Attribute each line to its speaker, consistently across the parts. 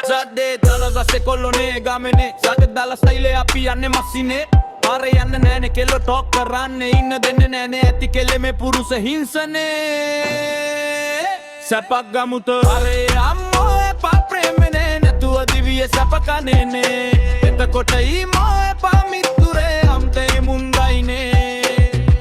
Speaker 1: සද්දේ දාලා රසේ කොල්ලෝනේ ගාමනේ සද්ද දාලා ස්ටයිලේ අපි යන්නේ මස්සිනේ පාරේ යන්න නෑනේ කෙල්ලෝ ටොක් කරන්නේ ඉන්න දෙන්නේ නෑනේ ඇති කෙල්ලේ මේ පුරුෂ හිංසනේ සපක් ගමුත අරේ අම්මෝ එපා ප්‍රේමනේ නැතුව දිවියේ සපකනේනේ එතකොට ඊමෝ එපා මිතුරේ අම්තේ මුන්දයිනේ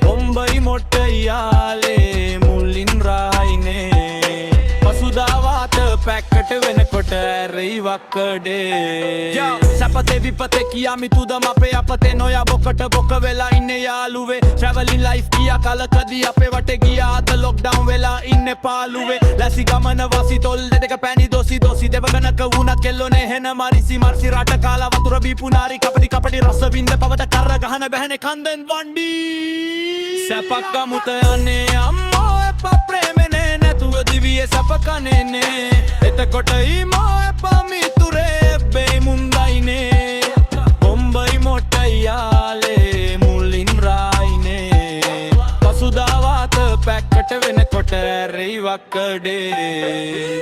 Speaker 1: ඔම්බයි මොට්ටයි යාලේ මුල්ලින් රායිනේ පසුදාවාත පැක්කට වෙනකොට ඇරෙයි වක්කඩේ සැපතේ විපතේ කියාමි තුදම අපේ අපතේ නොයා බොකට බොක වෙලා ඉන්නේ යාළුවේ ට්‍රැවලින් ලයිෆ් කියා කලකදී අපේ වටේ ගියා අද ලොක්ඩවුන් වෙලා ඉන්නේ පාළුවේ ලැසි ගමන වාසි තොල් දෙක පැණි දොසි දෙවගනක වුණා කෙල්ලෝනේ හෙන මරිසි මර්සි රට කාලා වතුර බීපු නාරි කපටි රස වින්ද පවත කර ගහන බැහැනේ කන්දෙන් වණ්ඩි සැපක් ගමුත යන්නේ අම්මෝ එපා ප්‍රේමනේ නැතුව දිවියේ සපකනේනේ එතකොට ඊමෝ එපා මිතුරේ බේ මුන්දයිනේ ඔම්බයි මොට්ටයි යාලේ මුලින් රායිනේ පසුදාවාත පැක්කට වෙනකොට ඇරෙයි වක්කඩේ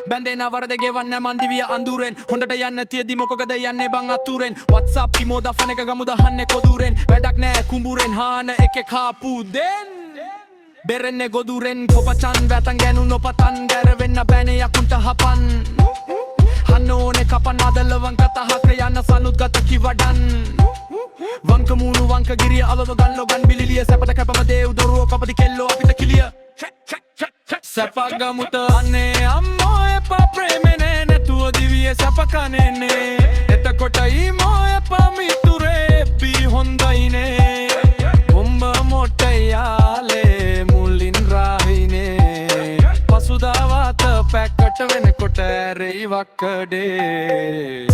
Speaker 1: බැන්දේන වරද ගෙවන්න මන්දිවිය අඳුරෙන් හොඳට යන්න තියදි මොකද යන්නේ බං අතුරෙන් WhatsApp කිමෝද ෆන එක ගමු දහන්නේ කොදුරෙන් වැඩක් නෑ කුඹුරෙන් හාන එකෙක් හාපු දෙන් බෙරෙන්නේ ගොදුරෙන් කොපචන් වැතන් ගෑනු නොපතන් ගැරවෙන්න බෑනේ යකුන්ට හපන් හන්න ඕනේ කපන් අදලවන් කතහක යන්න සනුත් ගත කිවඩන් වංක මූණු වංක ගිරිය අලව ගල්ලෝ ගන් බිලිලිය සැපට කැපම දේව් දොරුව කපදි කෙල්ලෝ අපිට කිලිය සැපක් ගමුත අන්නේ අම්මෝ එපා ප්‍රේමනේ නැතුව දිවියේ සපකනේනේ එතකොට ඊමෝ එපා මිතුරේ බී හොඳයිනේ උඹ මොට්ටයි යාලේ මුලින් රාහිනේ පසුදාවාත පැක්කට වෙනකොට ඇරෙයි වක්කඩේ